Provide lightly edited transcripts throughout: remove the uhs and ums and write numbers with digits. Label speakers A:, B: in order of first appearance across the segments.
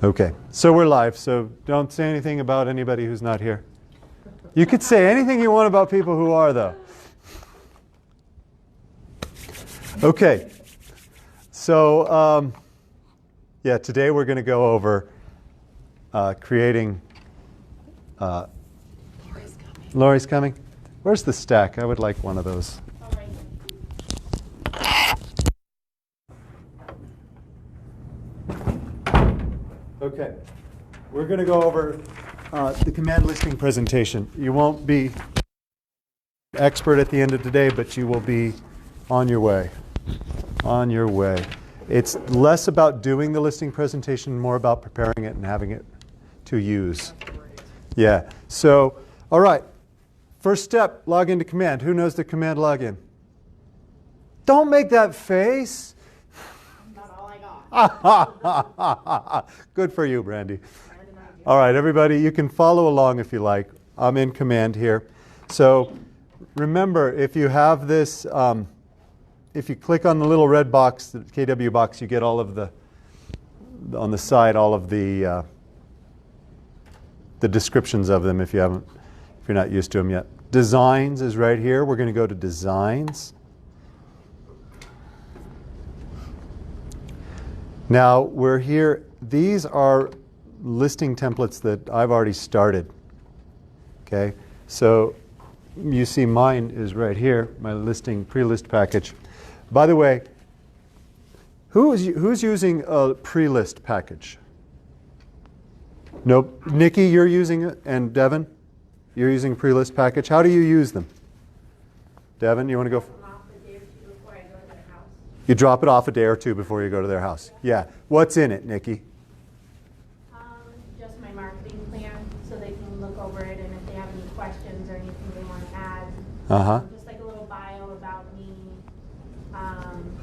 A: Okay, so we're live, so don't say anything about anybody who's not here. You could say anything you want about people who are, though. Okay, so yeah, today we're going to go over creating... Lori's coming. Where's the stack? I would like one of those. Okay, we're going to go over the command listing presentation. You won't be expert at the end of today, but you will be on your way. On your way. It's less about doing the listing presentation, more about preparing it and having it to use. Yeah. So, all right. First step, log into command. Who knows the command login? Don't make that face. Good for you, Brandy. All right, everybody, you can follow along if you like. I'm in command here. So remember, if you have this, if you click on the little red box, the KW box, you get all of the, on the side, all of the descriptions of them if you're not used to them yet. Designs is right here. We're going to go to Designs. Now, we're here. These are listing templates that I've already started. Okay, so you see mine is right here, my listing pre-list package. By the way, who's using a pre-list package? Nope. Nikki, you're using it, and Devin, you're using a pre-list package. How do you use them? Devin, you want to go? You drop it off a day or two before you go to their house. Yeah. What's in it, Nikki?
B: Just my marketing plan, so they can look over it, and if they have any questions or anything they want to add. Just like a little bio about me, and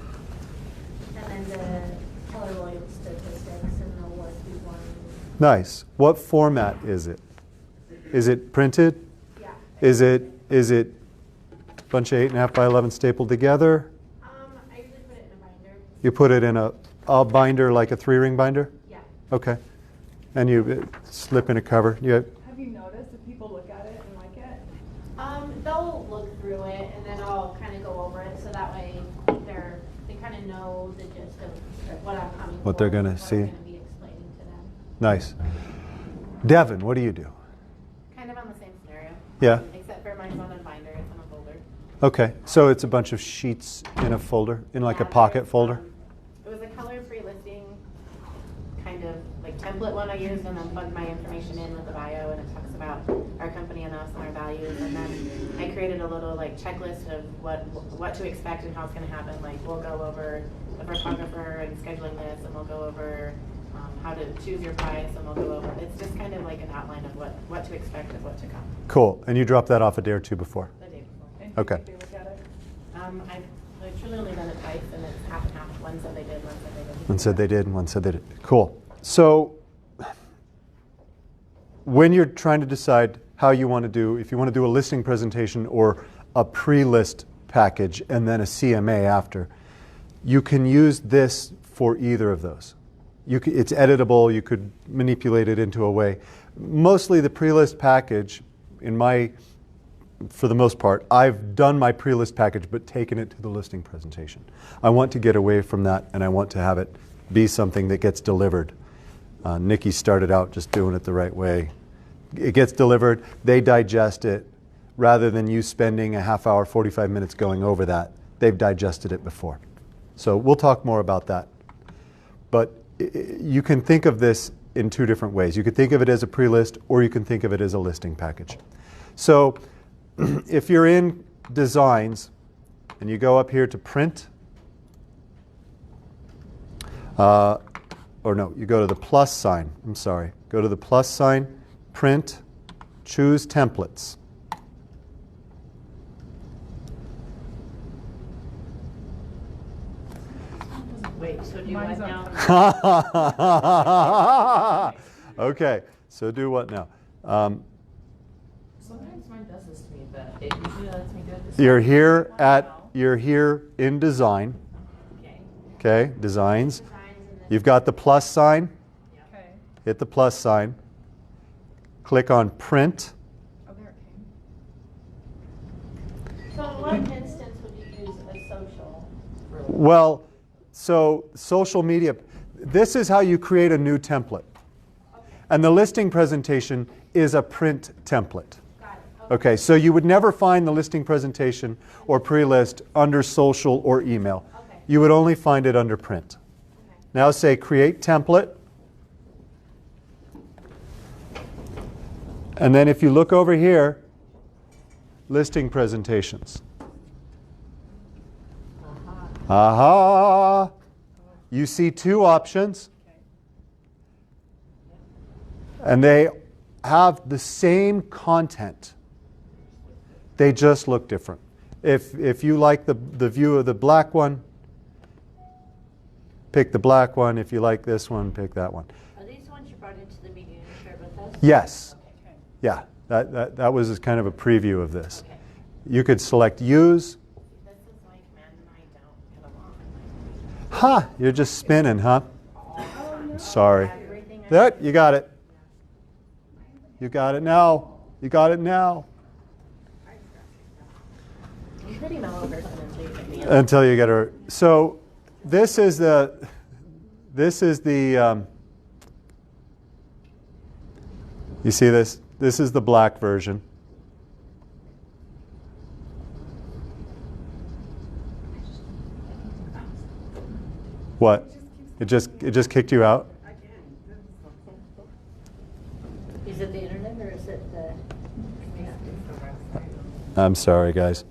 B: then the color loyalty statistics and the work we want.
A: Nice. What format is it? Is it printed?
B: Yeah.
A: Is it a bunch of 8.5 by 11 stapled together?
B: I usually put it in a binder.
A: You put it in a binder, like a 3-ring binder?
B: Yeah.
A: Okay. And you slip in a cover.
C: Have you noticed if people look at it and like it?
B: They'll look through it, and then I'll kind of go over it, so that way they kind of know the gist of what I'm coming for.
A: What they're going to see.
B: What I'm going to be explaining to them.
A: Nice. Devin, what do you do?
B: Kind of on the same scenario.
A: Yeah.
B: Except for mine's not in a binder, it's in a folder.
A: Okay. So it's a bunch of sheets in a folder, in like a pocket folder?
B: It was a color-free listing kind of like template one I used, and then plugged my information in with the bio, and it talks about our company and us and our values. And then I created a little like checklist of what to expect and how it's going to happen. Like we'll go over the photographer and scheduling this, and we'll go over how to choose your price, and we'll go over. It's just kind of like an outline of what to expect of what to come.
A: Cool. And you dropped that off a day or two before?
B: The day before.
C: And
A: Okay.
C: Did they look at it?
B: I've truly only done it twice, and it's half and half. One said they did, one said they didn't.
A: One said they did, and one said they did. Cool. So when you're trying to decide how you want to do, if you want to do a listing presentation or a pre-list package and then a CMA after, you can use this for either of those. It's editable. You could manipulate it into a way. Mostly the pre-list package, for the most part, I've done my pre-list package but taken it to the listing presentation. I want to get away from that, and I want to have it be something that gets delivered. Nikki started out just doing it the right way. It gets delivered, they digest it, rather than you spending a half hour, 45 minutes going over that. They've digested it before. So we'll talk more about that. But you can think of this in two different ways. You could think of it as a pre-list, or you can think of it as a listing package. So if you're in Designs and you go up here to Print, or no, you go to the plus sign. I'm sorry. Go to the plus sign, Print, choose Templates.
B: Wait, so do
C: Mine's
B: what
C: not
B: now?
A: Okay, so do what now?
D: Sometimes mine does this to me, but it usually lets me do it this way.
A: You're here in Design.
B: Okay.
A: Okay, Designs.
B: Designs and then
A: You've got the plus sign.
C: Okay.
A: hit the plus sign, click on print.
C: Oh, there it came.
E: So in what instance would you use a social?
A: Well, so social media, this is how you create a new template. And the listing presentation is a print template.
E: Got it.
A: Okay, so you would never find the listing presentation or pre-list under social or email.
E: Okay.
A: You would only find it under print.
E: Okay.
A: Now say create template. And then if you look over here, listing presentations. Aha! You see two options. And they have the same content. They just look different. If you like the view of the black one, pick the black one. If you like this one, pick that one.
E: Are these the ones you brought into the meeting and shared with us?
A: Yes.
E: Okay.
A: Yeah, that was kind of a preview of this.
E: Okay.
A: You could select use.
B: This is my command and I don't get along.
A: Ha! You're just spinning, huh? Sorry.
B: Everything I
A: There, you got it. You got it now. You got it now.
B: You could email a person until you get me in.
A: Until you get her. So this is the you see this? This is the black version. What? It just kicked you out?
E: Is it the internet or is it the?
A: I'm sorry, guys.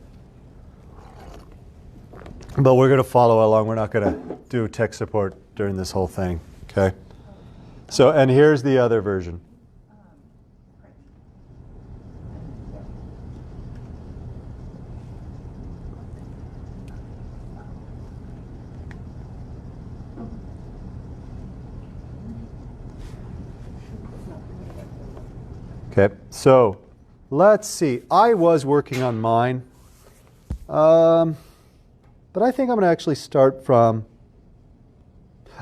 A: But we're going to follow along. We're not going to do tech support during this whole thing, okay? So, and here's the other version. Okay, so let's see. I was working on mine, but I think I'm going to actually start from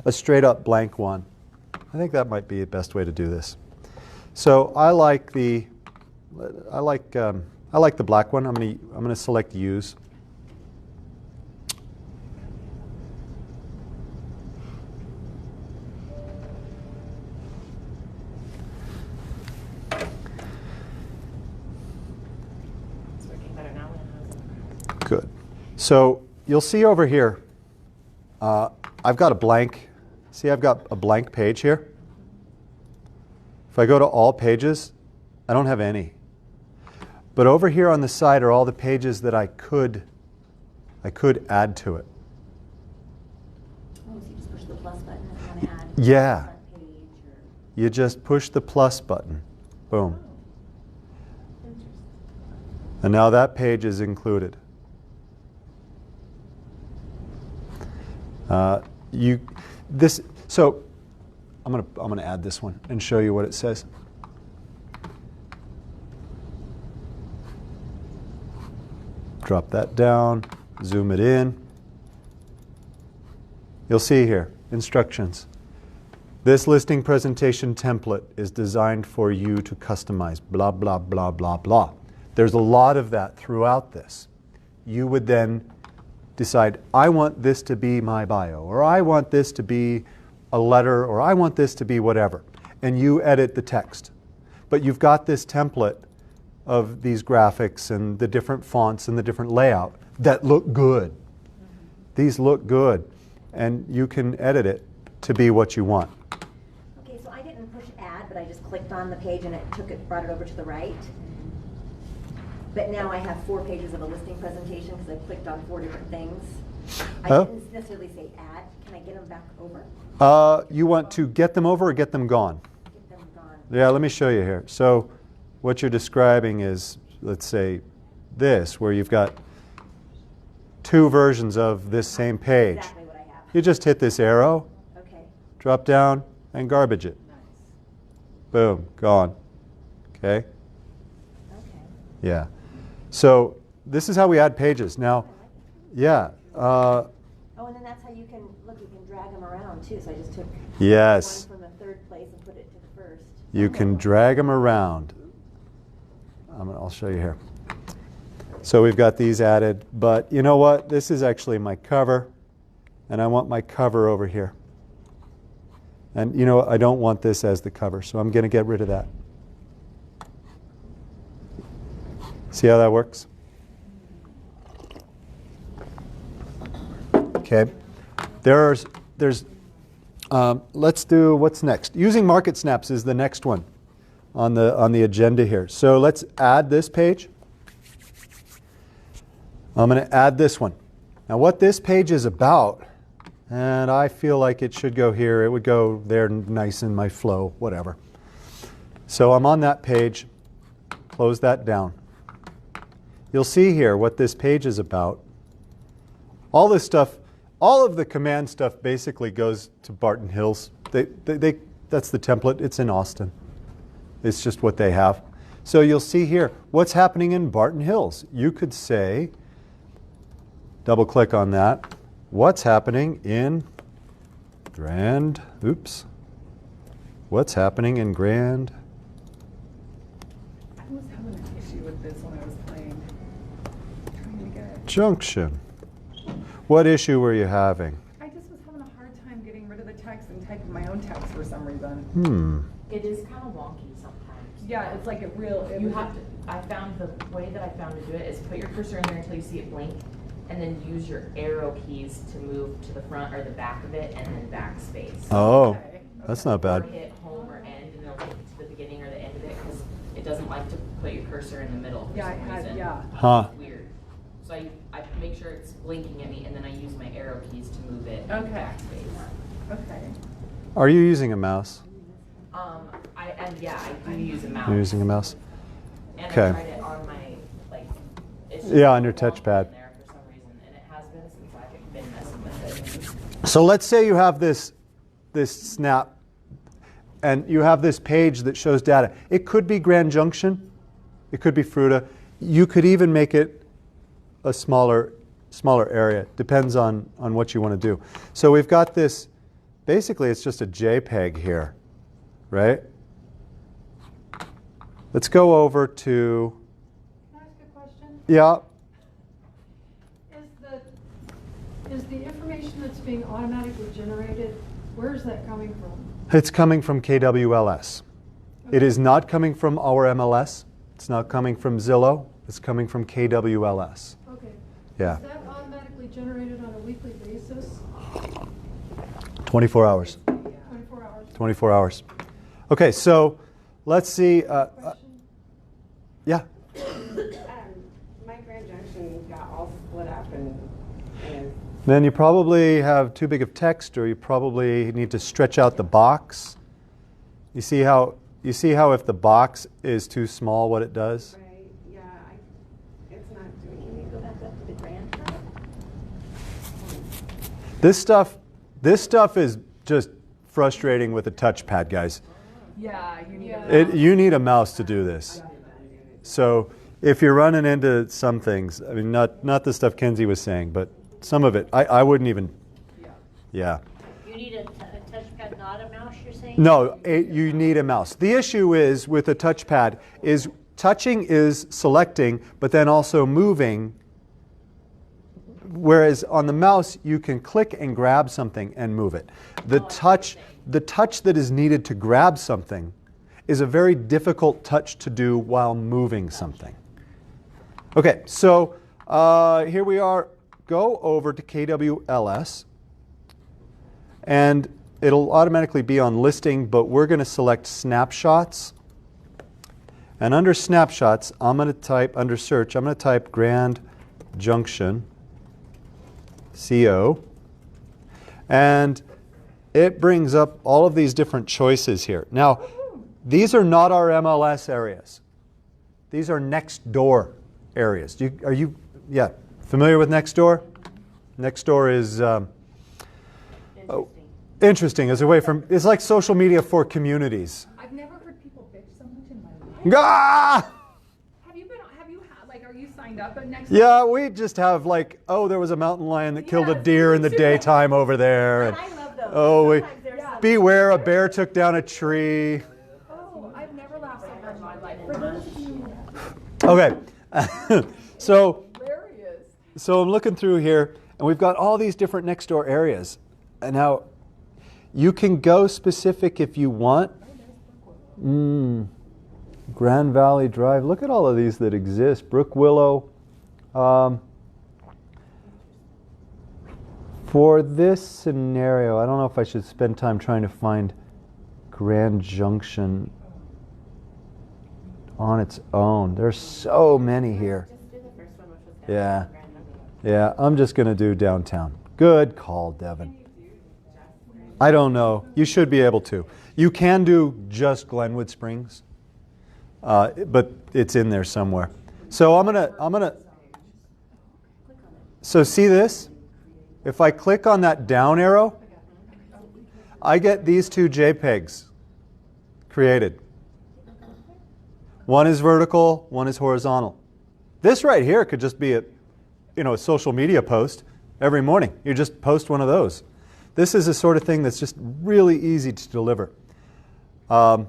A: a straight up blank one. I think that might be the best way to do this. So I like the black one. I'm going to select use.
B: It's working better now than it was.
A: Good. So you'll see over here, I've got a blank. See, I've got a blank page here. If I go to all pages, I don't have any. But over here on the side are all the pages that I could add to it.
F: Oh, so you just push the plus button if you want to add
A: Yeah.
F: front page or...
A: You just push the plus button. Boom. And now that page is included. So I'm gonna add this one and show you what it says. Drop that down, zoom it in. You'll see here, instructions. This listing presentation template is designed for you to customize, blah, blah, blah, blah, blah. There's a lot of that throughout this. You would then decide, I want this to be my bio, or I want this to be a letter, or I want this to be whatever. And you edit the text. But you've got this template of these graphics and the different fonts and the different layout that look good. These look good. And you can edit it to be what you want.
F: Okay, so I didn't push add, but I just clicked on the page and brought it over to the right. But now I have 4 pages of a listing presentation because I clicked on 4 different things. I
A: Oh.
F: didn't necessarily say add. Can I get them back over?
A: You want to get them over or get them gone?
F: Get them gone.
A: Yeah, let me show you here. So what you're describing is, let's say, this, where you've got 2 versions of this same page.
F: Exactly what I have.
A: You just hit this arrow,
F: Okay.
A: drop down, and garbage it. Boom, gone. Okay?
F: Okay.
A: Yeah. So this is how we add pages. Now, yeah.
F: Oh, and then that's how you can, look, you can drag them around too. So I just took
A: Yes.
F: one from the 3rd place and put it to
A: You can drag them around. I'll show you here. So we've got these added, but you know what? This is actually my cover, and I want my cover over here. And you know, I don't want this as the cover, so I'm going to get rid of that. See how that works? Okay. Let's do what's next. Using market snaps is the next one on the agenda here. So let's add this page. I'm going to add this one. Now what this page is about, and I feel like it should go here. It would go there nice in my flow, whatever. So I'm on that page. Close that down. You'll see here what this page is about. All this stuff, all of the command stuff basically goes to Barton Hills. That's the template. It's in Austin. It's just what they have. So you'll see here what's happening in Barton Hills. You could say, double click on that, what's happening in Grand, what's happening in Grand
C: I was having an issue with this when I was playing. Trying to get.
A: Junction? What issue were you having?
C: I just was having a hard time getting rid of the text and typing my own text for some reason.
D: It is kind of wonky sometimes.
C: Yeah, it's like a real.
D: You have to, I found the way that I found to do it is put your cursor in there until you see it blink, and then use your arrow keys to move to the front or the back of it, and then backspace.
A: Oh, that's not
D: Or
A: bad.
D: hit home or end, and it'll take you to the beginning or the end of it, because it doesn't like to put your cursor in the middle for
C: Yeah, I
D: some
C: had.
D: reason.
C: Yeah.
A: Huh.
D: It's weird. So I make sure it's blinking at me, and then I use my arrow keys to move it
C: Okay.
D: backspace.
C: Okay.
A: Are you using a mouse?
D: I do use a mouse.
A: You're using a mouse?
D: And
A: Okay.
D: I tried it on my, like, it's just
A: Yeah, on your
D: wonky
A: touchpad.
D: in there for some reason, and it has been since I've been messing with it.
A: So let's say you have this snap and you have this page that shows data. It could be Grand Junction. It could be Fruta. You could even make it a smaller area. Depends on what you want to do. So we've got this, basically it's just a JPEG here, right? Let's go over to,
G: Can I ask a question?
A: yeah,
G: Is the information that's being automatically generated, where is that coming from?
A: it's coming from KWLS. It is not coming from our MLS. It's not coming from Zillow. It's coming from KWLS.
G: Okay.
A: Yeah.
G: Is that automatically generated on a weekly basis?
A: 24 hours.
G: 24 hours?
A: 24 hours. Okay, so let's see.
G: Question?
A: Yeah.
H: My Grand Junction got all split up and
A: Then you probably have too big of text, or you probably need to stretch out the box. You see how if the box is too small, what it does?
H: right, yeah, it's not doing
E: Can you go back up to the grand tab?
A: This stuff is just frustrating with a touchpad, guys.
C: Yeah, you need.
A: You need a mouse to do this. So if you're running into some things, I mean, not the stuff Kenzie was saying, but some of it, I wouldn't even. Yeah.
E: You need a touchpad, not a mouse, you're saying?
A: No, you need a mouse. The issue is with a touchpad is touching is selecting, but then also moving. Whereas on the mouse, you can click and grab something and move it. The touch that is needed to grab something is a very difficult touch to do while moving something. Okay, so here we are. Go over to KWLS, and it'll automatically be on listing, but we're going to select snapshots. And under snapshots, I'm going to type, under search, I'm going to type Grand Junction, CO. And it brings up all of these different choices here. Now, these are not our MLS areas. These are next door areas. Are you familiar with Nextdoor? Nextdoor is interesting as a way from, it's like social media for communities.
C: I've never heard people bitch so much in my life.
A: Ah!
C: Are you signed up at Next?
A: Yeah, we just have like, oh, there was a mountain lion that killed a
C: Yes,
A: deer in the
C: me too.
A: daytime over there. And,
F: I love those.
A: oh,
F: Sometimes they're so-
A: beware, a bear took down a tree.
C: Oh,
A: Okay. So
C: There he is.
A: So I'm looking through here, and we've got all these different next door areas. And now you can go specific if you want. Grand Valley Drive. Look at all of these that exist. Brook Willow. For this scenario, I don't know if I should spend time trying to find Grand Junction on its own. There's so many here.
B: Just do the first one, which was
A: Yeah.
B: Grand Junction.
A: Yeah, I'm just going to do downtown. Good call, Devin. I don't know. You should be able to. You can do just Glenwood Springs, but it's in there somewhere. So I'm gonna. So see this? If I click on that down arrow, I get these two JPEGs created. One is vertical, one is horizontal. This right here could just be a social media post every morning. You just post one of those. This is the sort of thing that's just really easy to deliver. But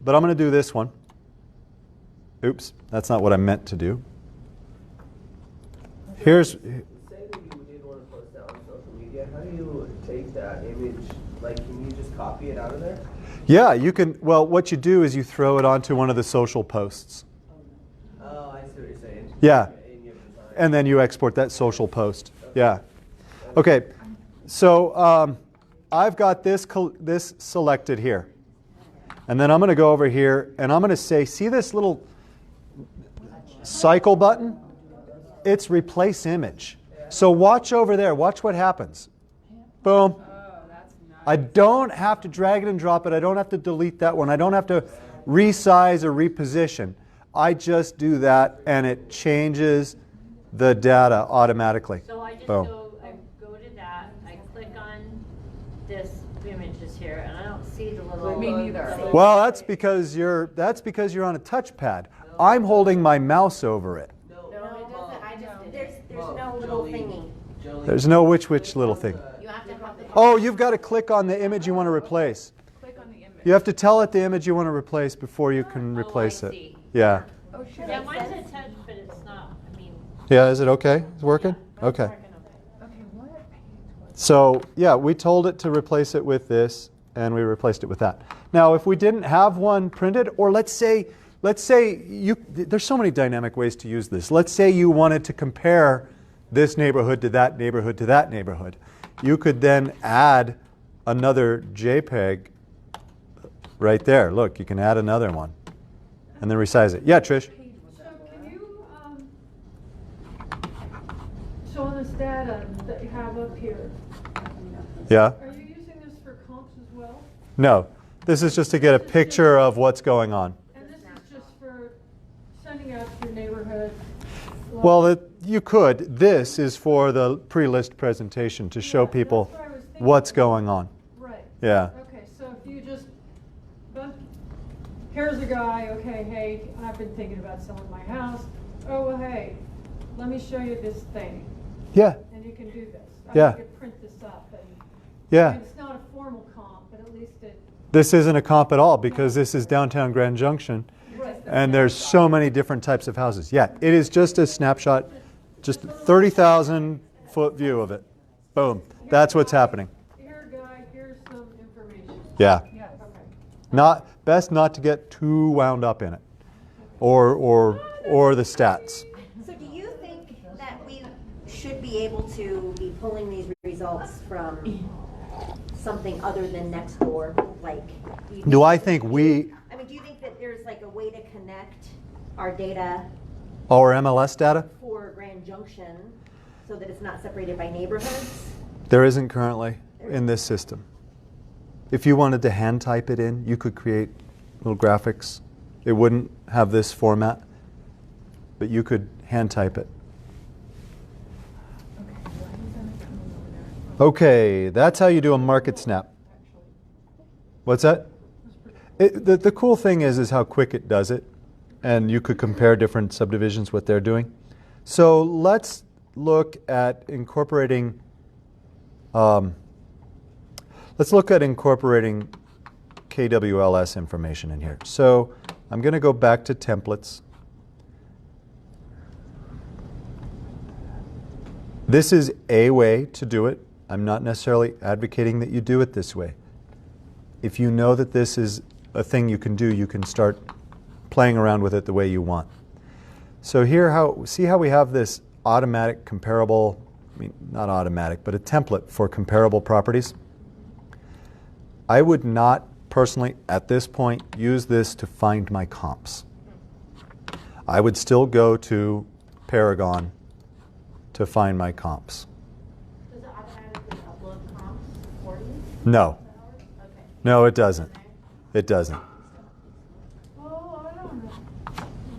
A: I'm going to do this one. Oops, that's not what I meant to do. Here's.
I: Say that you did want to post that on social media. How do you take that image? Like, can you just copy it out of there?
A: Yeah, you can. Well, what you do is you throw it onto one of the social posts.
I: Oh, I see what you're saying.
A: Yeah.
I: In your design.
A: And then you export that social post. Yeah. Okay. So I've got this selected here. And then I'm going to go over here and I'm going to say, see this little cycle button? It's replace image. So watch over there. Watch what happens. Boom. I don't have to drag it and drop it. I don't have to delete that one. I don't have to resize or reposition. I just do that and it changes the data automatically.
E: So I just
A: Boom.
E: I go to that, I click on this images here, and I don't see the little.
C: Me neither.
A: Well, that's because you're on a touchpad. I'm holding my mouse over it.
B: No, it doesn't. I just did it.
F: There's no little thingy.
I: Jolene,
A: There's no which little thing.
B: You have to have the.
A: Oh, you've got to click on the image you want to replace.
C: Click on the image.
A: You have to tell it the image you want to replace before you can replace
E: I
A: it.
E: see.
A: Yeah.
C: Oh, shit.
E: Yeah, mine's a touch, but it's not, I mean.
A: Yeah, is it okay? It's working? Okay.
C: Okay, what page was
A: So, yeah, we told it to replace it with this, and we replaced it with that. Now, if we didn't have one printed, or let's say there's so many dynamic ways to use this. Let's say you wanted to compare this neighborhood to that neighborhood to that neighborhood. You could then add another JPEG right there. Look, you can add another one, and then resize it. Yeah, Trish?
G: So can you, so on this data that you have up here,
A: Yeah?
G: are you using this for comps as well?
A: No. This is just to get a picture of what's going on.
G: And this is just for sending out to your neighborhood?
A: Well, you could. This is for the pre-list presentation to show people
G: That's what I was thinking.
A: what's going on.
G: Right.
A: Yeah.
G: Okay, so if you just, but here's a guy, okay, hey, I've been thinking about selling my house. Oh, well, hey, let me show you this thing,
A: Yeah.
G: and you can do this.
A: Yeah.
G: You could print this up, and
A: Yeah.
G: it's not a formal comp, but at least it,
A: This isn't a comp at all because this is downtown Grand Junction and there's so many different types of houses. Yeah, it is just a snapshot, just a 30,000 foot view of it. Boom. That's what's happening.
G: here, guy, here's some information.
A: Yeah.
C: Yes.
G: Okay.
A: Best not to get too wound up in it or the stats.
F: So do you think that we should be able to be pulling these results from something other than Nextdoor? Like,
A: Do I think we,
F: I mean, do you think that there's like a way to connect our data
A: our MLS data?
F: for Grand Junction so that it's not separated by neighborhoods?
A: There isn't currently in this system. If you wanted to hand type it in, you could create little graphics. It wouldn't have this format, but you could hand type it.
C: Okay, why isn't it coming over there?
A: Okay, that's how you do a market snap. What's that? The cool thing is how quick it does it, and you could compare different subdivisions, what they're doing. So let's look at incorporating. KWLS information in here. So I'm going to go back to templates, This is a way to do it. I'm not necessarily advocating that you do it this way. If you know that this is a thing you can do, you can start playing around with it the way you want. So here, see how we have this automatic comparable, I mean, not automatic, but a template for comparable properties? I would not personally, at this point, use this to find my comps. I would still go to Paragon to find my comps.
B: Does it automatically upload comps for you?
A: No.
B: Okay.
A: No, it doesn't. It doesn't.
G: Oh, I don't know.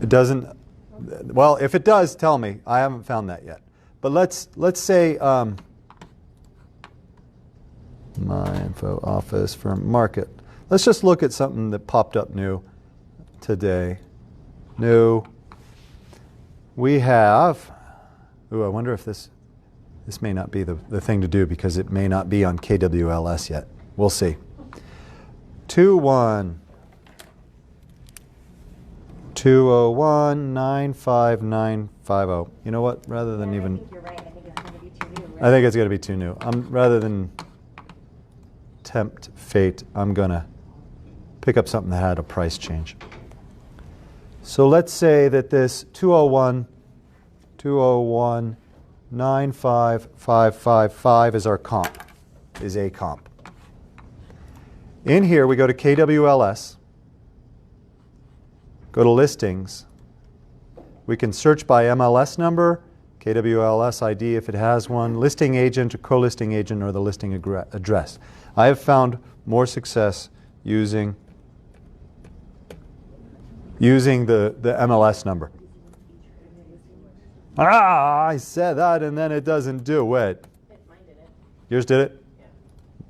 A: It doesn't. Well, if it does, tell me. I haven't found that yet. But let's say my info office for market. Let's just look at something that popped up new today. New. We have. Ooh, I wonder if this may not be the thing to do because it may not be on KWLS yet. We'll see. 201-95950. You know what? Rather than
F: Yeah,
A: even.
F: I think you're right. I think it's gonna be too new.
A: I think it's going to be too new. Rather than tempt fate, I'm going to pick up something that had a price change. So let's say that this 201-95555 is our comp, is a comp. In here, we go to KWLS, go to listings. We can search by MLS number, KWLS ID if it has one, listing agent or co-listing agent, or the listing address. I have found more success using the MLS number. I said that and then it doesn't do it.
B: Mine did it.
A: Yours did it?
B: Yeah.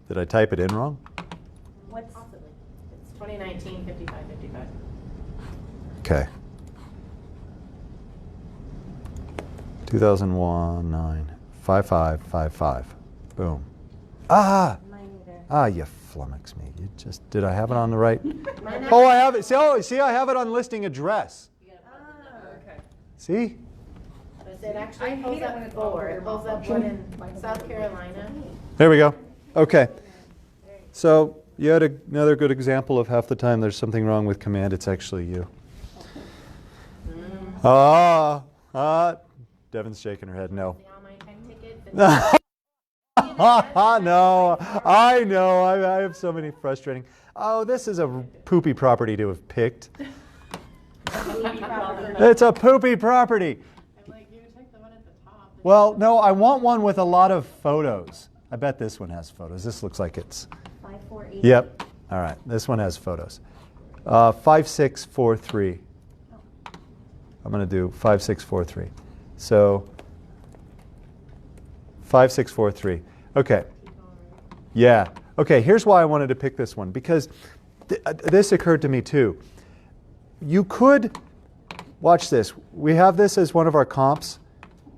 A: Did I type it in wrong?
F: What's,
B: Possibly. It's 2019 5555.
A: Okay. 2001 9 5555. Boom.
F: mine either.
A: You flummox me. You just did I have it on the right?
B: Mine
A: Oh, I have it. See, I have it on listing address.
C: Okay.
A: See?
B: It actually
C: I
B: pulls
C: hate it when
B: up
C: it's all
B: four.
C: over
B: It pulls
C: my
B: up
C: phone.
B: one in South Carolina.
A: There we go. Okay. So you had another good example of half the time there's something wrong with command. It's actually you. Devin's shaking her head. No.
B: See all my tech tickets. And
A: No, I know. I have so many frustrating. Oh, this is a poopy property to have picked. It's a poopy property.
B: I'm like, you check the one at the top.
A: Well, no, I want one with a lot of photos. I bet this one has photos. This looks like it's.
F: 5480.
A: Yep. All right. This one has photos. 5643. I'm going to do 5643. So 5643. Okay. Yeah. Okay, here's why I wanted to pick this one, because this occurred to me too. You could, watch this. We have this as one of our comps.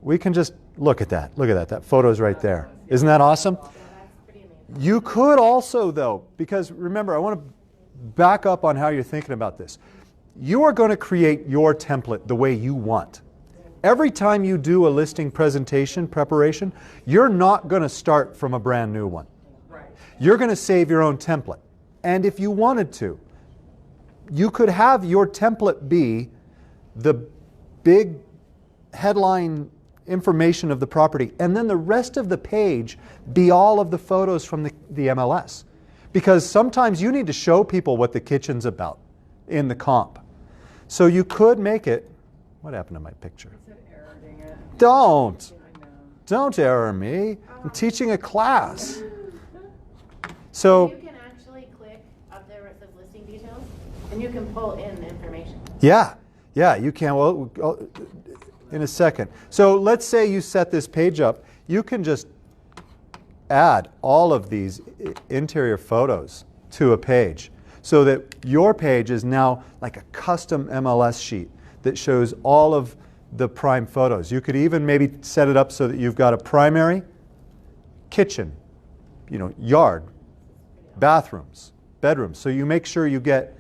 A: We can just look at that. Look at that. That photo's right there. Isn't that awesome?
B: That's pretty amazing.
A: You could also, though, because remember, I want to back up on how you're thinking about this. You are going to create your template the way you want. Every time you do a listing presentation preparation, you're not going to start from a brand new one.
C: Right.
A: You're going to save your own template. And if you wanted to, you could have your template be the big headline information of the property, and then the rest of the page be all of the photos from the MLS. Because sometimes you need to show people what the kitchen's about in the comp. So you could make it, what happened to my picture?
C: Is it erroring it?
A: Don't.
C: I know.
A: Don't error me. I'm teaching a class. So,
B: You can actually click up there where it says listing details, and you can pull in the information.
A: yeah, you can. Well, in a second. So let's say you set this page up. You can just add all of these interior photos to a page so that your page is now like a custom MLS sheet that shows all of the prime photos. You could even maybe set it up so that you've got a primary, kitchen, yard, bathrooms, bedrooms. So you make sure you get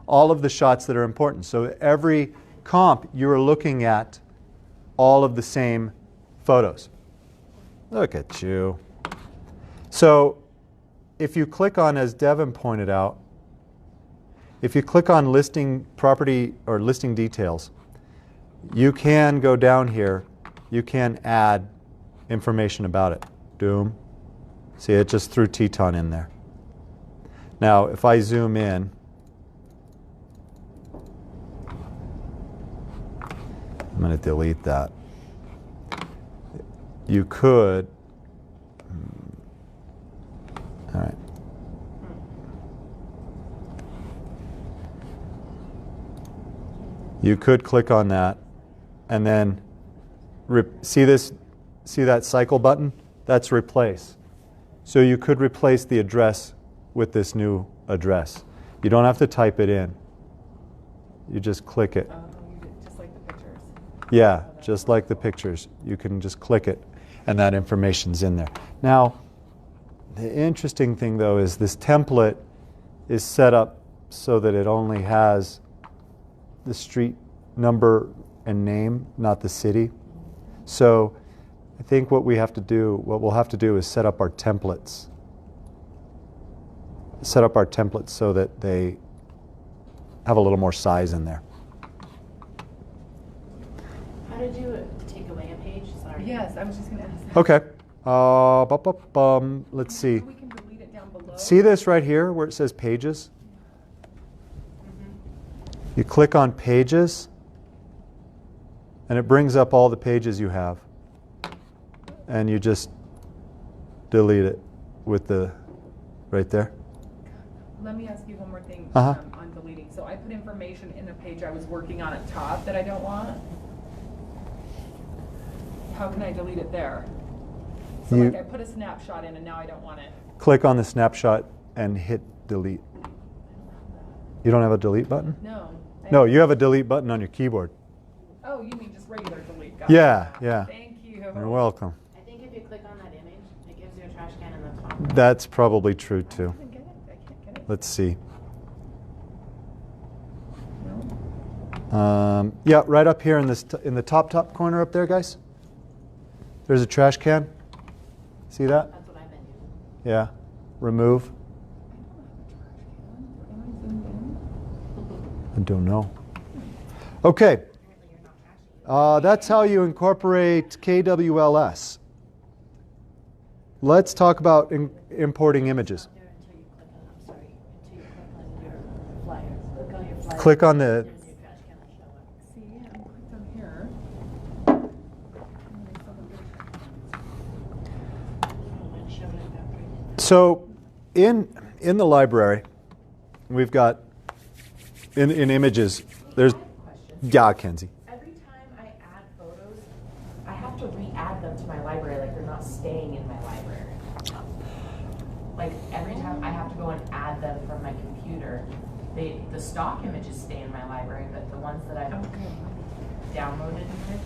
A: all of the shots that are important. So every comp, you're looking at all of the same photos. Look at you. So if you click on, as Devin pointed out, if you click on listing property or listing details, you can go down here. You can add information about it. Doom. See, it just threw Teton in there. Now, if I zoom in, I'm going to delete that. You could, all right. You could click on that and then see that cycle button? That's replace. So you could replace the address with this new address. You don't have to type it in. You just click it.
C: Just like the pictures.
A: Yeah, just like the pictures. You can just click it and that information's in there. Now, the interesting thing though is this template is set up so that it only has the street number and name, not the city. So I think what we'll have to do is set up our templates. Set up our templates so that they have a little more size in there.
B: How did you take away a page? Sorry.
C: Yes, I was just gonna ask that.
A: Okay. Let's see.
C: We can delete it down below.
A: See this right here where it says pages? You click on pages and it brings up all the pages you have. And you just delete it with the right there.
C: Let me ask you one more thing
A: Uh-huh.
C: on deleting. So I put information in a page I was working on at top that I don't want. How can I delete it there? So like I put a snapshot in and now I don't want it.
A: Click on the snapshot and hit delete. You don't have a delete button?
C: No.
A: No, you have a delete button on your keyboard.
C: Oh, you mean just regular delete? Got
A: Yeah,
C: it.
A: yeah.
C: Thank you.
A: You're welcome.
B: I think if you click on that image, it gives you a trash can in the top.
A: That's probably true too.
C: I can't get it. I can't get it.
A: Let's see.
C: No.
A: Yeah, right up here in the top corner up there, guys. There's a trash can. See that?
B: That's what I've been using.
A: Yeah. Remove. I don't know. Okay. That's how you incorporate KWLS. Let's talk about importing images.
E: There until you click on, I'm sorry, until you click on your flyers. Click on your flyers.
A: Click on the.
E: There's your trash can will show up.
C: See, I'm clicked on here.
E: It showed it got printed.
A: So, in the library, we've got in images. There's yeah, Kenzie.
D: Every time I add photos, I have to re-add them to my library, like they're not staying in my library. Like every time I have to go and add them from my computer, the stock images stay in my library, but the ones that I've downloaded here,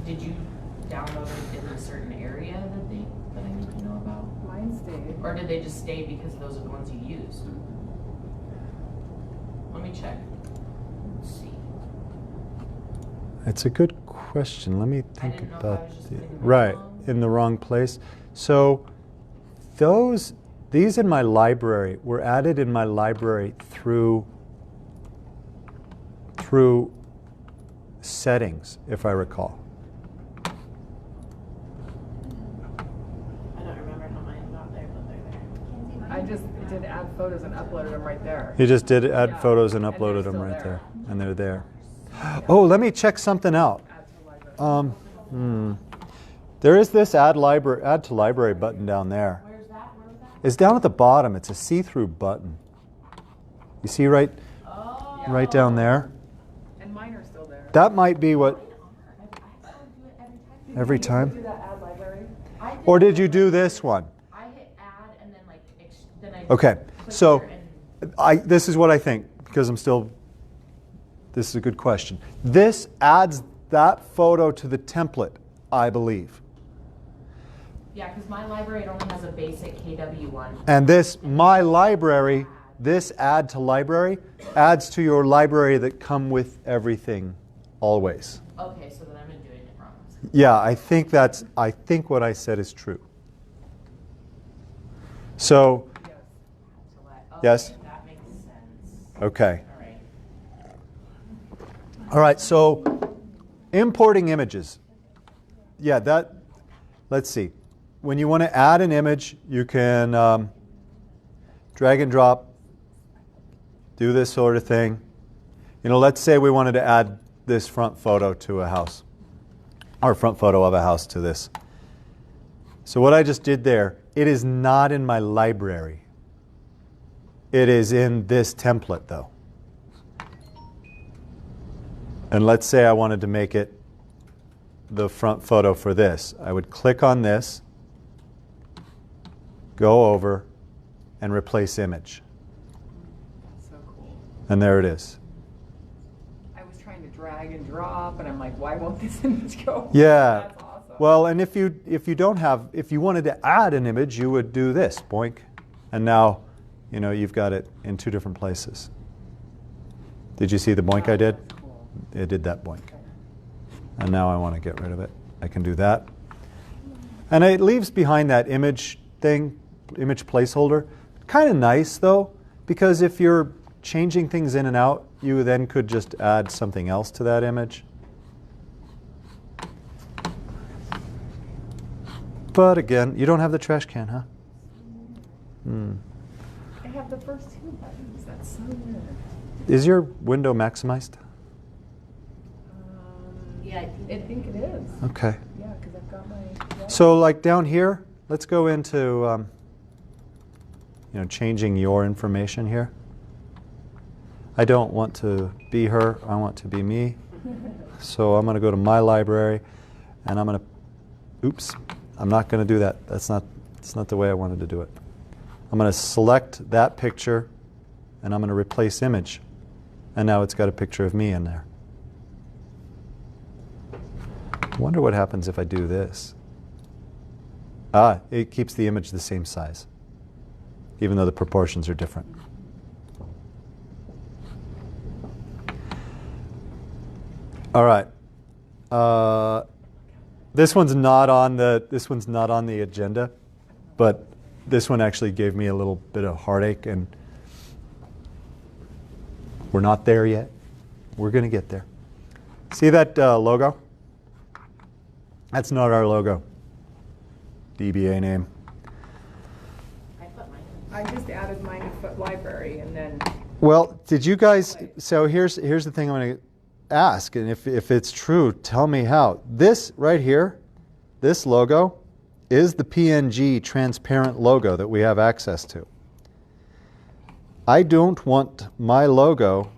D: did you download it in a certain area that I need to know about?
C: Mine stayed.
D: Or did they just stay because those are the ones you used? Let me check. Let's see.
A: It's a good question. Let me think
D: didn't know if I
A: about
D: was just
A: the,
D: putting the
A: right
D: wrong-
A: in the wrong place. So these in my library were added in my library through settings, if I recall.
B: I don't remember how mine got there, but they're there.
C: I just did add photos and uploaded them right there.
A: You just did add
C: Yeah,
A: photos and
C: and they're
A: uploaded them
C: still
A: right there,
C: there.
A: and they're there. Oh, let me check something out.
C: Add to library.
A: There is this add to library button down there.
D: Where's that? Where was that?
A: It's down at the bottom. It's a see-through button. You see right down there?
C: And mine are still there.
A: That might be what
D: I still do it
A: every
D: every time.
C: Do
A: time.
C: that add library?
D: I
A: Or did you do this one?
D: I hit add and then like then I
A: Okay.
D: click
A: So
D: here and
A: this is what I think because this is a good question. This adds that photo to the template, I believe.
D: yeah, because my library it only has a basic KW one.
A: And this my library, this add to library adds to your library that come with everything always.
D: Okay, so then I've been doing it wrong.
A: Yeah, I think what I said is true. So,
C: Yes.
A: yes?
D: That makes sense.
A: Okay.
D: All right.
A: All right, so importing images. Yeah, let's see. When you want to add an image, you can drag and drop, do this sort of thing. You know, let's say we wanted to add this front photo to a house, or front photo of a house to this. So what I just did there, it is not in my library. It is in this template though. And let's say I wanted to make it the front photo for this. I would click on this, go over, and replace image.
C: So cool.
A: And there it is.
C: I was trying to drag and drop, and I'm like, why won't this image go?
A: Yeah.
C: That's awesome.
A: Well, and if you wanted to add an image, you would do this, boink. And now, you know, you've got it in two different places. Did you see the boink I did?
C: That's cool.
A: It did that boink. And now I want to get rid of it. I can do that. And it leaves behind that image thing, image placeholder. Kind of nice though, because if you're changing things in and out, you then could just add something else to that image. But again, you don't have the trash can, huh?
C: I have the first two buttons. That's so weird.
A: Is your window maximized?
E: Yeah,
C: I think it is.
A: Okay.
C: Yeah, because I've got my.
A: So like down here, let's go into changing your information here. I don't want to be her, I want to be me. So I'm going to go to my library and I'm going to, oops, I'm not going to do that. That's not the way I wanted to do it. I'm going to select that picture and I'm going to replace image. And now it's got a picture of me in there. I wonder what happens if I do this. It keeps the image the same size, even though the proportions are different. All right. This one's not on the agenda, but this one actually gave me a little bit of heartache, and we're not there yet. We're going to get there. See that logo? That's not our logo. DBA name.
B: I put mine.
C: I just added mine to Foot Library, and then.
A: Well, did you guys? So here's the thing I'm going to ask, and if it's true, tell me how. This right here, this logo, is the PNG transparent logo that we have access to. I don't want my logo.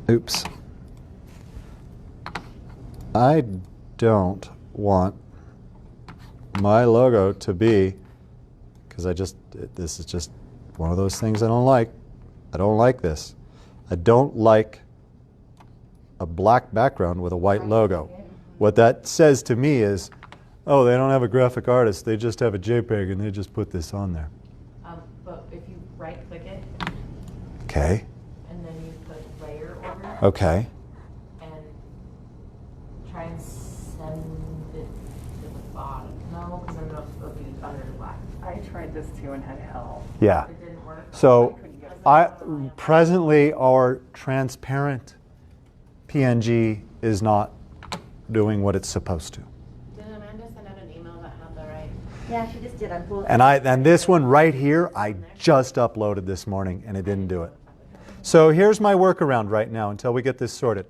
A: Oops. I don't want my logo to be, because this is just one of those things I don't like. I don't like this. I don't like a black background with a white logo. What that says to me is, oh, they don't have a graphic artist, they just have a JPEG and they just put this on there.
D: But if you right-click it,
A: Okay.
D: and then you put layer over,
A: Okay.
D: and try and send it to the bottom. No, because I'm not supposed to be under the black.
C: I tried this too and had hell.
A: Yeah.
D: It didn't work.
A: So presently our transparent PNG is not doing what it's supposed to.
B: Did Amanda send out an email that had the right?
F: Yeah, she just did. I'm cool.
A: And this one right here, I just uploaded this morning and it didn't do it. So here's my workaround right now until we get this sorted,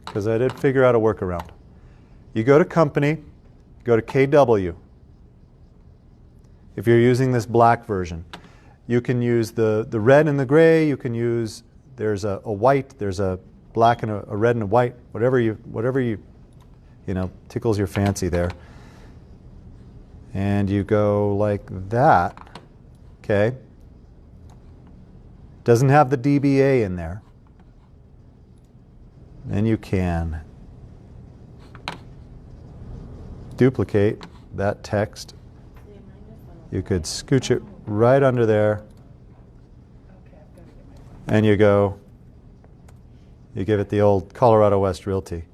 A: because I did figure out a workaround. You go to company, go to KW. If you're using this black version, you can use the red and the gray. You can use, there's a white, there's a black and a red and a white, whatever you tickles your fancy there. And you go like that, okay? Doesn't have the DBA in there. Then you can duplicate that text. You could scooch it right under there, and you give it the old Colorado West Realty.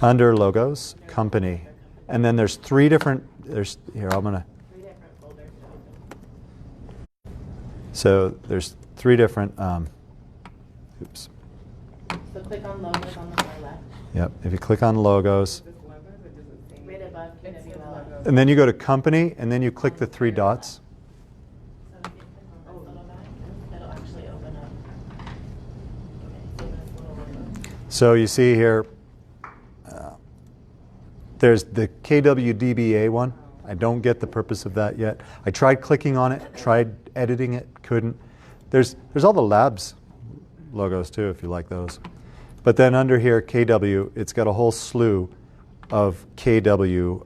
A: Under logos, company. And then there's three different, here, I'm going to,
B: 3 different folders.
A: so there's 3 different, oops.
B: So click on logos on the far left.
A: Yep, if you click on logos,
C: Just logos, it doesn't say.
B: Right above
C: It says
B: KWL.
C: logos.
A: and then you go to company, and then you click the 3 dots.
B: So if you click on this little guy, it'll actually open up. Okay, so this little logo.
A: So you see here, there's the KWDBA one. I don't get the purpose of that yet. I tried clicking on it, tried editing it, couldn't. There's all the labs logos too, if you like those. But then under here, KW, it's got a whole slew of KW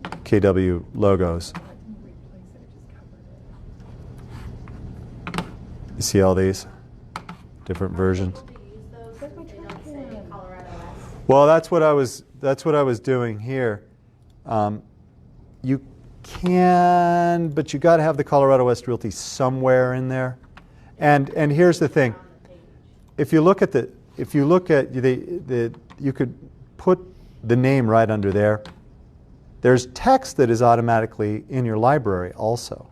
A: KW logos.
C: I didn't replace it, it just covered it.
A: You see all these different versions?
B: Able to use those if they don't say Colorado West.
A: Well, that's what I was doing here. You can, but you got to have the Colorado West Realty somewhere in there. And here's the thing:
B: On the page.
A: if you look at the you could put the name right under there. There's text that is automatically in your library also.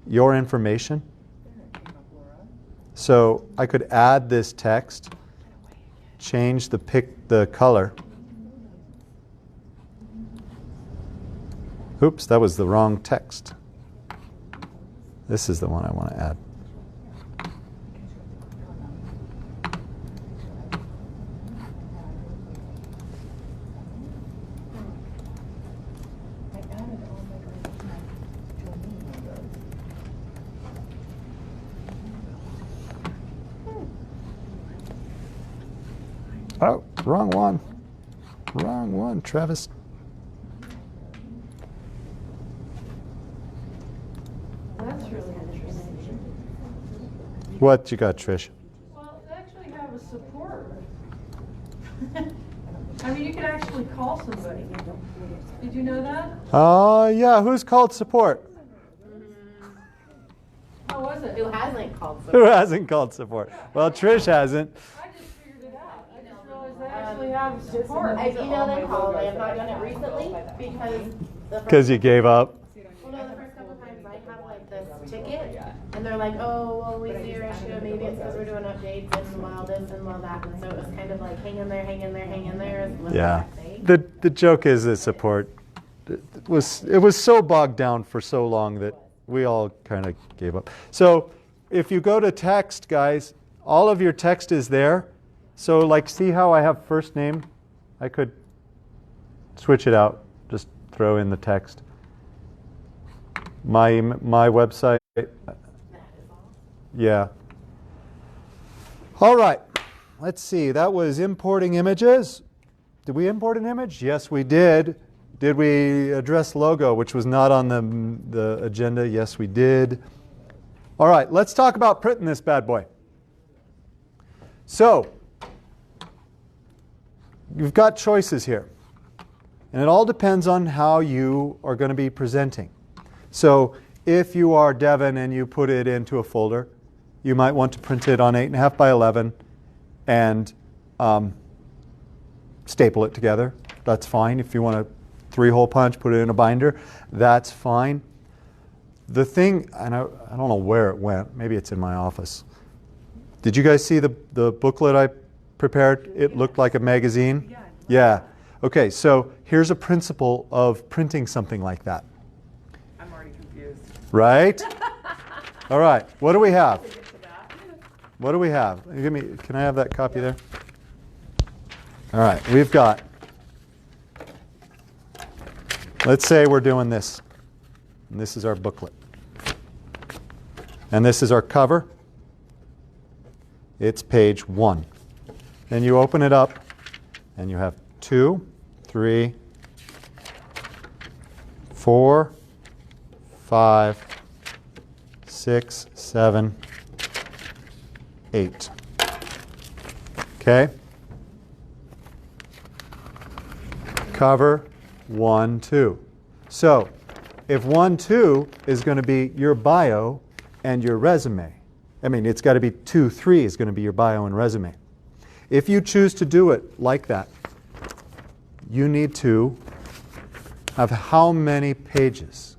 A: Your information.
C: There it came up, Laura.
A: So I could add this text, change the color. Oops, that was the wrong text. This is the one I want to add.
C: I added all my Jolie logos.
A: Oh, wrong one. Wrong one, Travis.
G: That's really interesting.
A: What you got, Trish?
G: Well, they actually have a support. I mean, you could actually call somebody. Did you know that?
A: Yeah, who's called support?
G: How was it?
B: Who hasn't called
A: Who
B: support?
A: hasn't called support? Well, Trish hasn't.
G: I just figured it out. I just realized they actually have support.
B: I've emailed and called. I have not done it recently because the
A: Because you gave up.
B: Well, no, the first couple times I have like this ticket, and they're like, oh, well, we see your issue, maybe it's because we're doing updates and while this and while that, and so it was kind of like hang in there, hang in there, hang in there. Is what
A: Yeah.
B: I say.
A: The joke is that support it was so bogged down for so long that we all kind of gave up. So if you go to text, guys, all of your text is there. So like, see how I have first name? I could switch it out, just throw in the text. My website,
B: That is all.
A: yeah. All right, let's see. That was importing images. Did we import an image? Yes, we did. Did we address logo, which was not on the agenda? Yes, we did. All right, let's talk about printing this bad boy. So, you've got choices here. And it all depends on how you are going to be presenting. So, if you are Devin and you put it into a folder, you might want to print it on 8.5 by 11 and staple it together. That's fine. If you want to 3-hole punch, put it in a binder, that's fine. The thing, and I don't know where it went, maybe it's in my office. Did you guys see the booklet I prepared? It looked like a magazine?
C: Yeah.
A: Yeah. Okay, so here's a principle of printing something like that.
C: I'm already confused.
A: Right? All right, what do we have? What do we have? Can I have that copy there? All right, we've got, let's say we're doing this. And this is our booklet. And this is our cover. It's page 1. Then you open it up and you have 2, 3, 4, 5, 6, 7, 8. Okay? Cover 1, 2. So, if 1, 2 is going to be your bio and your resume, I mean, it's got to be 2, 3 is going to be your bio and resume. If you choose to do it like that, you need to have how many pages?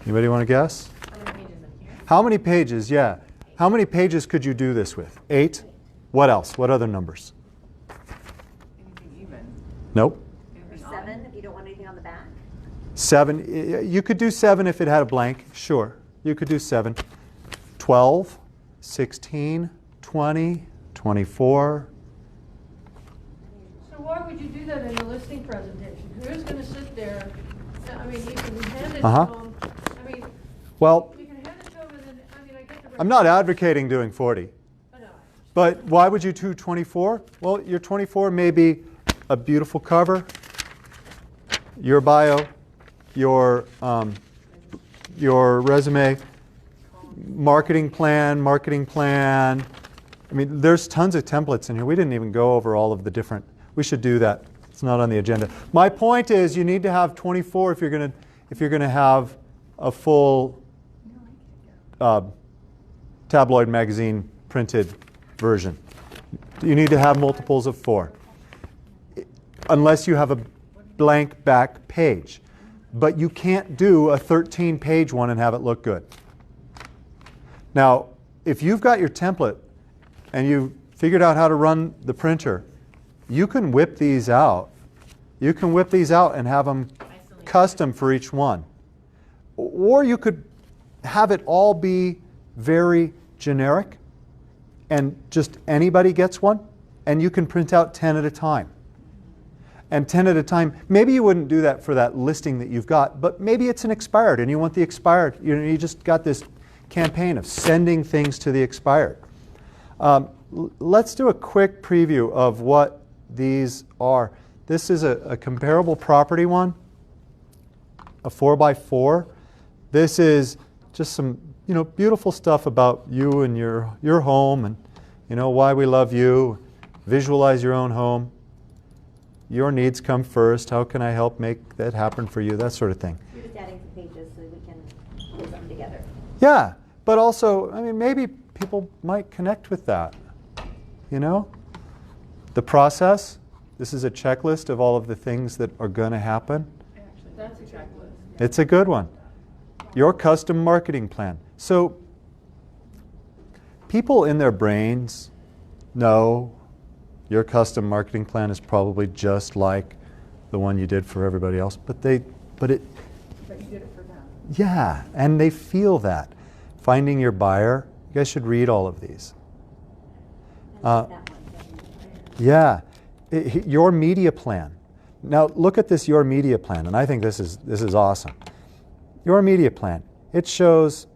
A: Anybody want to guess?
D: How many pages in here?
A: How many pages, yeah. How many pages could you do this with? 8? What else? What other numbers?
C: Anything even?
A: Nope.
F: Or
C: Anything odd?
F: 7, if you don't want anything on the back.
A: 7. You could do 7 if it had a blank. Sure. You could do 7. 12, 16, 20, 24.
G: So why would you do that in a listing presentation? Who's gonna sit there, I mean, you can hand it to
A: Uh-huh.
G: them, I mean,
A: Well,
G: you can hand it to them and then, I mean, I get the.
A: I'm not advocating doing 40.
G: I know.
A: But why would you do 24? Well, your 24 may be a beautiful cover, your bio, your resume, marketing plan. I mean, there's tons of templates in here. We didn't even go over all of the different. We should do that. It's not on the agenda. My point is, you need to have 24 if you're going to have a full tabloid magazine printed version. You need to have multiples of 4, unless you have a blank back page. But you can't do a 13-page one and have it look good. Now, if you've got your template and you've figured out how to run the printer, you can whip these out. You can whip these out and have them custom for each one. Or you could have it all be very generic and just anybody gets one, and you can print out 10 at a time. And 10 at a time, maybe you wouldn't do that for that listing that you've got, but maybe it's an expired and you want the expired. You just got this campaign of sending things to the expired. Let's do a quick preview of what these are. This is a comparable property one, a 4x4. This is just some beautiful stuff about you and your home, and why we love you. Visualize your own home. Your needs come first. How can I help make that happen for you? That sort of thing.
F: You're just adding some pages so we can put them together.
A: Yeah, but also, I mean, maybe people might connect with that. The process. This is a checklist of all of the things that are going to happen.
G: That's a checklist.
A: It's a good one. Your custom marketing plan. So people in their brains know your custom marketing plan is probably just like the one you did for everybody else, but
C: But you did it for them.
A: yeah, and they feel that. Finding your buyer. You guys should read all of these.
F: And that one.
A: Yeah, your media plan. Now look at this your media plan, and I think this is awesome. Your media plan. It shows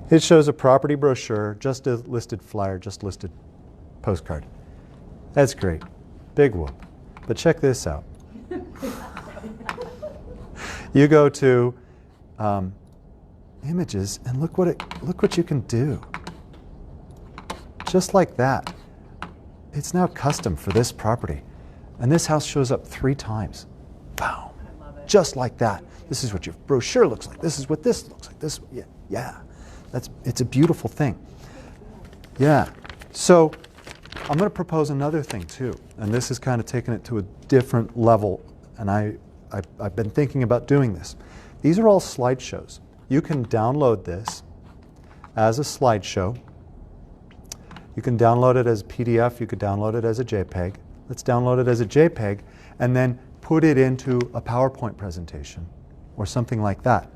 A: a property brochure, just a listed flyer, just listed postcard. That's great. Big whoop. But check this out. You go to images and look what you can do. Just like that. It's now custom for this property. And this house shows up 3 times. Boom.
C: I love it.
A: Just like that. This is what your brochure looks like. This is what this looks like. This, yeah. It's a beautiful thing. Yeah. So I'm going to propose another thing too. And this is kind of taking it to a different level. And I've been thinking about doing this. These are all slideshows. You can download this as a slideshow. You can download it as a PDF. You could download it as a JPEG. Let's download it as a JPEG and then put it into a PowerPoint presentation or something like that.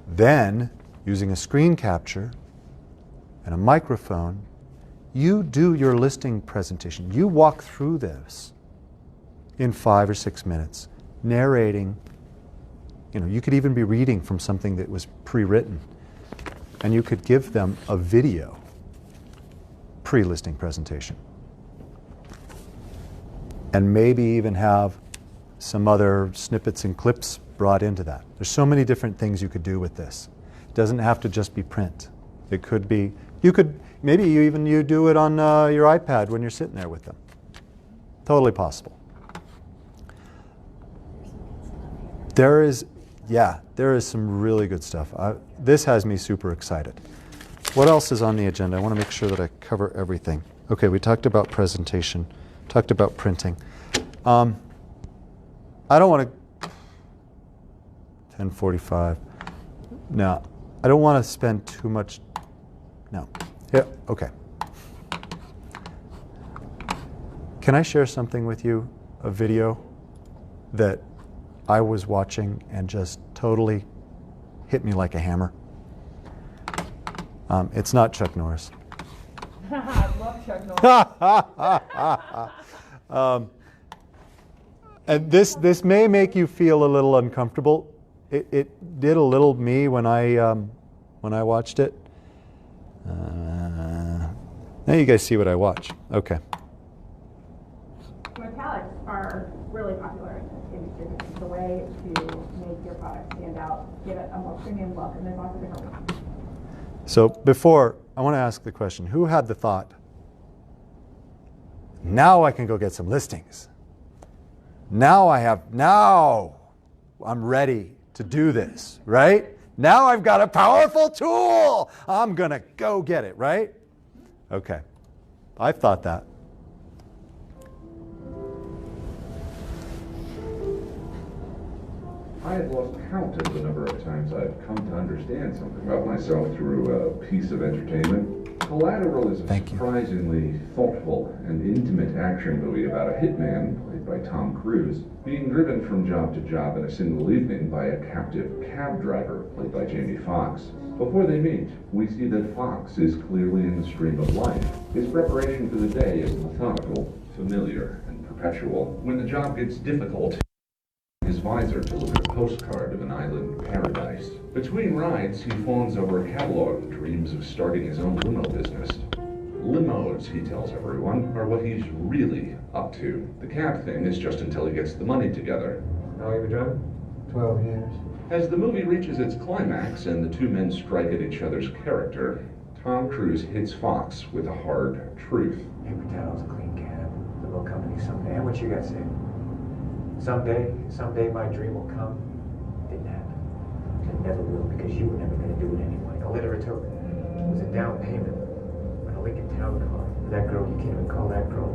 A: Then, using a screen capture and a microphone, you do your listing presentation. You walk through this in 5 or 6 minutes, narrating. You could even be reading from something that was pre-written, and you could give them a video pre-listing presentation. And maybe even have some other snippets and clips brought into that. There's so many different things you could do with this. It doesn't have to just be print. It could be, maybe you do it on your iPad when you're sitting there with them. Totally possible. There is some really good stuff. This has me super excited. What else is on the agenda? I want to make sure that I cover everything. Okay, we talked about presentation, talked about printing. I don't want to, 10:45. No, I don't want to spend too much, no. Yeah, okay. Can I share something with you, a video that I was watching and just totally hit me like a hammer? It's not Chuck Norris.
C: I love Chuck Norris.
A: And this may make you feel a little uncomfortable. It did a little me when I watched it. Now you guys see what I watch. Okay.
J: Metallics are really popular in this industry. It's a way to make your product stand out, give it a more premium look, and there's lots of different ways.
A: So before, I want to ask the question, who had the thought, now I can go get some listings. Now I'm ready to do this, right? Now I've got a powerful tool. I'm going to go get it, right? Okay. I thought that.
K: I had lost count of the number of times I've come to understand something about myself through a piece of entertainment. Collateral is a surprisingly thoughtful and intimate action movie about a hitman, played by Tom Cruise, being driven from job to job in a single evening by a captive cab driver, played by Jamie Foxx. Before they meet, we see that Foxx is clearly in the stream of life. His preparation for the day is methodical, familiar, and perpetual. When the job gets difficult, his visor to look at a postcard of an island paradise. Between rides, he fawns over a catalog and dreams of starting his own limo business. Limos, he tells everyone, are what he's really up to. The cab thing is just until he gets the money together. How long have you been driving? 12 years. As the movie reaches its climax and the two men strike at each other's character, Tom Cruise hits Fox with a hard truth.
L: Paper towels, a clean cab, the little company someday. And what you got to say? Someday my dream will come. Didn't happen. It never will, because you were never going to do it anyway. All it ever took was a down payment on a Lincoln Town car. That girl, you can't even call that girl.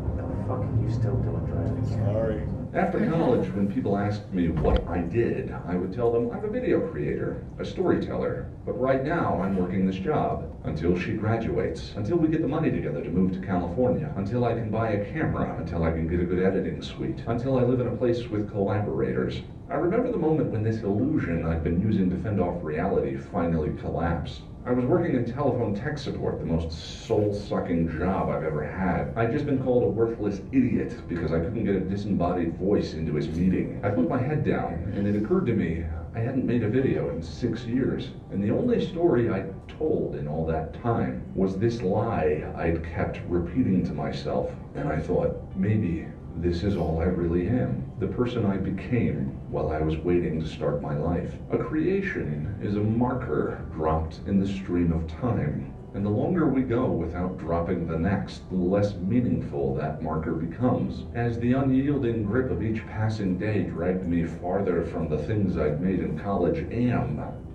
L: What the fuck are you still doing driving a cab? Sorry.
K: After college, when people asked me what I did, I would tell them I'm a video creator, a storyteller. But right now, I'm working this job until she graduates, until we get the money together to move to California, until I can buy a camera, until I can get a good editing suite, until I live in a place with collaborators. I remember the moment when this illusion I'd been using to fend off reality finally collapsed. I was working in telephone tech support, the most soul-sucking job I've ever had. I'd just been called a worthless idiot because I couldn't get a disembodied voice into his meeting. I put my head down, and it occurred to me I hadn't made a video in 6 years. And the only story I'd told in all that time was this lie I'd kept repeating to myself. And I thought, maybe this is all I really am. The person I became while I was waiting to start my life. A creation is a marker dropped in the stream of time. And the longer we go without dropping the next, the less meaningful that marker becomes. As the unyielding grip of each passing day dragged me farther from the things I'd made in college,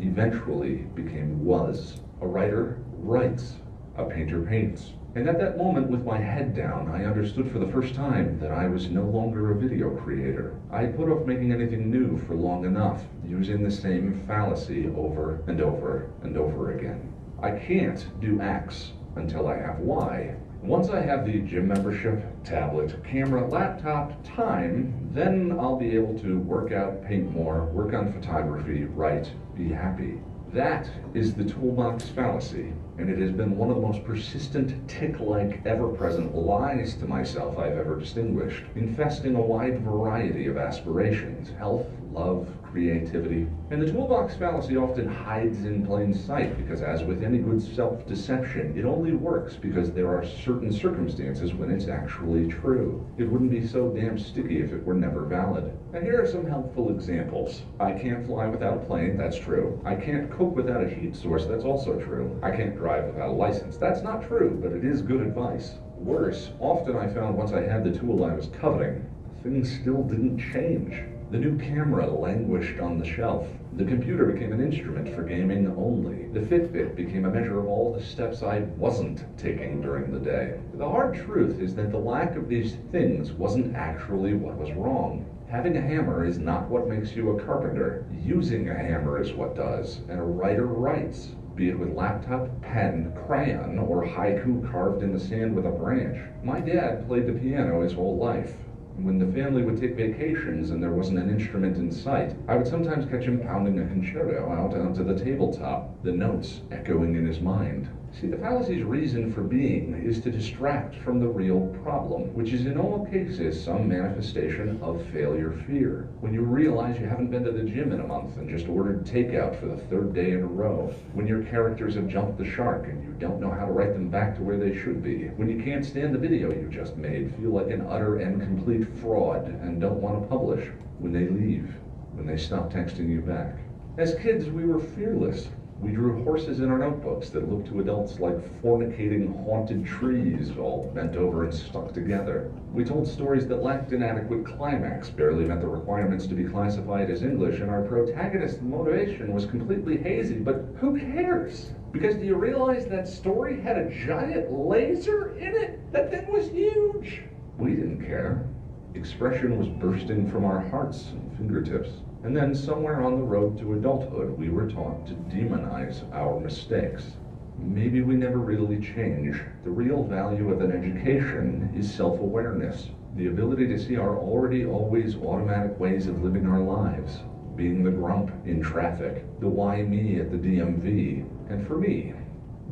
K: eventually became was. A writer writes, a painter paints. And at that moment, with my head down, I understood for the first time that I was no longer a video creator. I had put off making anything new for long enough, using the same fallacy over and over and over again. I can't do X until I have Y. Once I have the gym membership, tablet, camera, laptop, time, then I'll be able to work out, paint more, work on photography, write, be happy. That is the toolbox fallacy, and it has been one of the most persistent, tick-like, ever-present lies to myself I've ever distinguished, infesting a wide variety of aspirations: health, love, creativity. And the toolbox fallacy often hides in plain sight because, as with any good self-deception, it only works because there are certain circumstances when it's actually true. It wouldn't be so damn sticky if it were never valid. And here are some helpful examples. I can't fly without a plane, that's true. I can't cook without a heat source, that's also true. I can't drive without a license, that's not true, but it is good advice. Worse, often I found once I had the tool I was coveting, things still didn't change. The new camera languished on the shelf. The computer became an instrument for gaming only. The Fitbit became a measure of all the steps I wasn't taking during the day. The hard truth is that the lack of these things wasn't actually what was wrong. Having a hammer is not what makes you a carpenter. Using a hammer is what does, and a writer writes, be it with laptop, pen, crayon, or haiku carved in the sand with a branch. My dad played the piano his whole life. When the family would take vacations and there wasn't an instrument in sight, I would sometimes catch him pounding a concerto out onto the tabletop, the notes echoing in his mind. See, the fallacy's reason for being is to distract from the real problem, which is in all cases some manifestation of failure fear. When you realize you haven't been to the gym in a month and just ordered takeout for the third day in a row. When your characters have jumped the shark and you don't know how to write them back to where they should be. When you can't stand the video you just made, feel like an utter and complete fraud and don't want to publish. When they leave. When they stop texting you back. As kids, we were fearless. We drew horses in our notebooks that looked to adults like fornicating haunted trees, all bent over and stuck together. We told stories that lacked an adequate climax, barely met the requirements to be classified as English, and our protagonist's motivation was completely hazy, but who cares? Because do you realize that story had a giant laser in it? That thing was huge! We didn't care. Expression was bursting from our hearts and fingertips. And then somewhere on the road to adulthood, we were taught to demonize our mistakes. Maybe we never really change. The real value of an education is self-awareness, the ability to see our already always automatic ways of living our lives, being the grump in traffic, the why me at the DMV, and for me,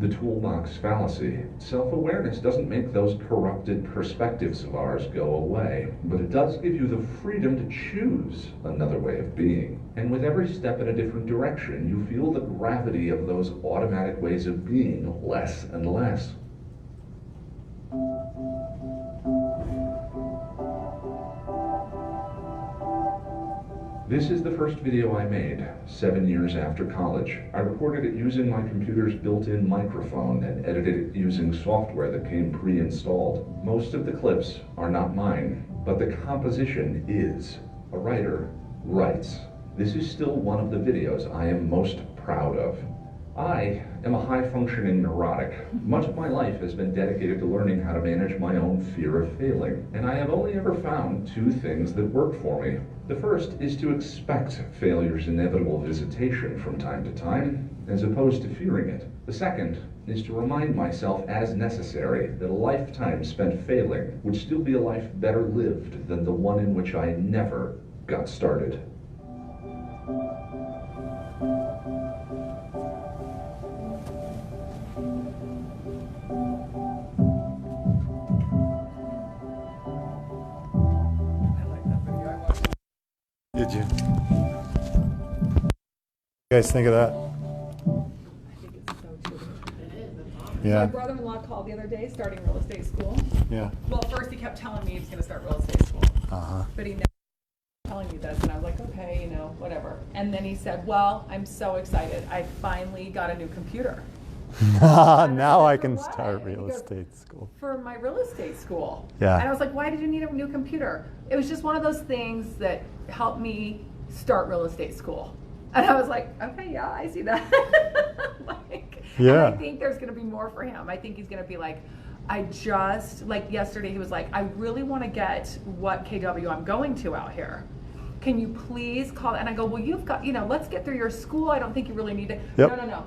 K: the toolbox fallacy. Self-awareness doesn't make those corrupted perspectives of ours go away, but it does give you the freedom to choose another way of being. And with every step in a different direction, you feel the gravity of those automatic ways of being less and less. This is the first video I made, 7 years after college. I recorded it using my computer's built-in microphone and edited it using software that came pre-installed. Most of the clips are not mine, but the composition is. A writer writes. This is still one of the videos I am most proud of. I am a high-functioning neurotic. Much of my life has been dedicated to learning how to manage my own fear of failing, and I have only ever found 2 things that work for me. The first is to expect failure's inevitable visitation from time to time, as opposed to fearing it. The second is to remind myself as necessary that a lifetime spent failing would still be a life better lived than the one in which I never got started.
A: Did you? You guys think of that?
C: I think it's so true. My
A: Yeah.
C: brother-in-law called the other day, starting real estate school.
A: Yeah.
C: Well, first he kept telling me he was gonna start real estate school.
A: Uh-huh.
C: But he never telling me this, and I was like, okay, you know, whatever. And then he said, well, I'm so excited. I finally got a new computer.
A: Now I can
C: "Why?"
A: start
C: And he
A: real
C: goes,
A: estate school.
C: For my real estate school.
A: Yeah.
C: And I was like, why did you need a new computer? It was just one of those things that helped me start real estate school. And I was like, okay, yeah, I see that.
A: Yeah.
C: And I think there's going to be more for him. I think he's going to be like, like yesterday, he was like, I really want to get what KW I'm going to out here. Can you please call? And I go, well, you've got, let's get through your school. I don't think you really need it.
A: Yep.
C: No.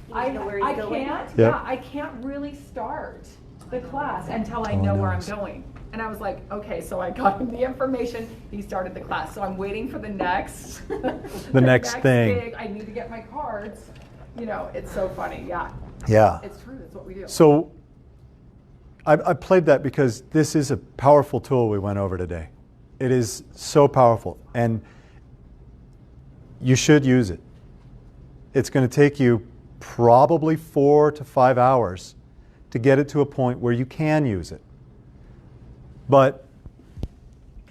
F: You know where you're going?
C: I can't really start the class until I know where I'm going. And I was like, okay, so I got him the information. He started the class. So I'm waiting for the next,
A: the next thing.
C: Big, I need to get my cards. It's so funny. Yeah.
A: Yeah.
C: It's true. That's what we do.
A: So I played that because this is a powerful tool we went over today. It is so powerful, and you should use it. It's going to take you probably 4 to 5 hours to get it to a point where you can use it. But
C: it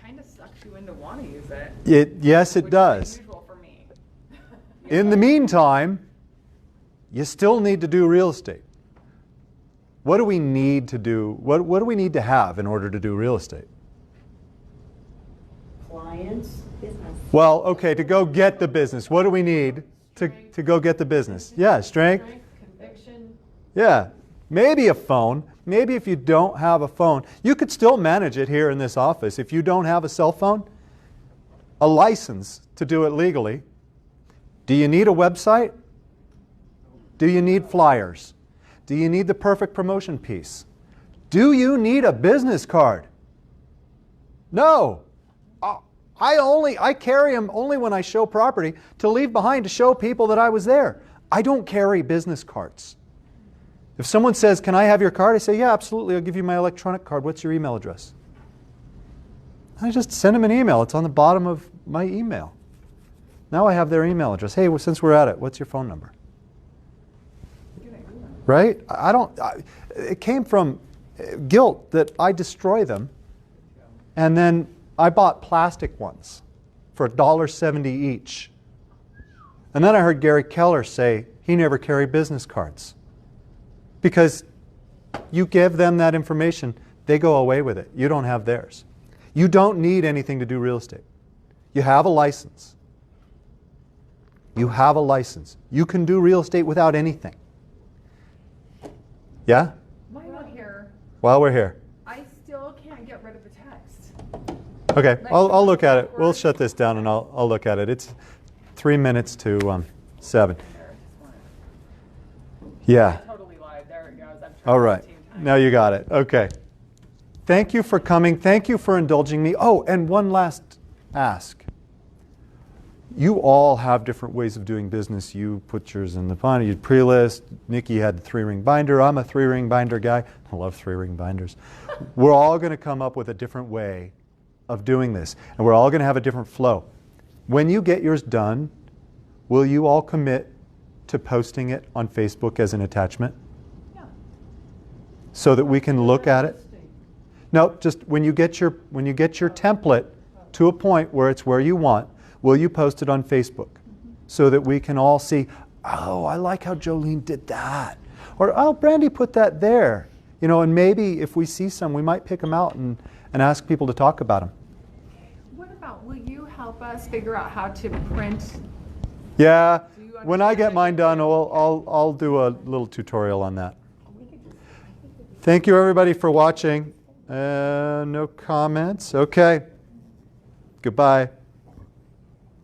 C: kind of sucks you into want to use it.
A: Yes, it does.
C: Is unusual for me.
A: In the meantime, you still need to do real estate. What do we need to do? What do we need to have in order to do real estate?
E: clients.
F: Business.
A: Well, okay, to go get the business, what do we need to go get the business? Yeah, strength.
G: Conviction.
A: Yeah, maybe a phone. Maybe if you don't have a phone, you could still manage it here in this office. If you don't have a cell phone, a license to do it legally. Do you need a website? Do you need flyers? Do you need the perfect promotion piece? Do you need a business card? No. I carry them only when I show property to leave behind to show people that I was there. I don't carry business cards. If someone says, "Can I have your card?" I say, "Yeah, absolutely. I'll give you my electronic card. What's your email address?" I just send them an email. It's on the bottom of my email. Now I have their email address. Hey, well, since we're at it, what's your phone number? Right? It came from guilt that I destroy them. And then I bought plastic ones for $1.70 each. And then I heard Gary Keller say he never carried business cards. Because you give them that information, they go away with it. You don't have theirs. You don't need anything to do real estate. You have a license. You have a license. You can do real estate without anything. Yeah?
C: While we're here,
A: While we're here.
C: I still can't get rid of the text.
A: Okay, I'll look at it. We'll shut this down and I'll look at it. It's 3 minutes to 7. Yeah.
C: I totally lied. There it goes. I've tried
A: All right.
C: 15 times.
A: Now you got it. Okay. Thank you for coming. Thank you for indulging me. Oh, and one last ask. You all have different ways of doing business. You put yours in the binder. You pre-list. Nikki had the 3-ring binder. I'm a 3-ring binder guy. I love 3-ring binders. We're all going to come up with a different way of doing this. And we're all going to have a different flow. When you get yours done, will you all commit to posting it on Facebook as an attachment?
C: Yeah.
A: So that we can look at it? No, just when you get your template to a point where it's where you want, will you post it on Facebook so that we can all see, oh, I like how Jolene did that. Or, oh, Brandy put that there. You know, and maybe if we see some, we might pick them out and ask people to talk about them.
C: What about, will you help us figure out how to print?
A: Yeah,
C: Do you
A: when I get
C: understand?
A: mine done, I'll do a little tutorial on that. Thank you everybody for watching. No comments. Okay. Goodbye.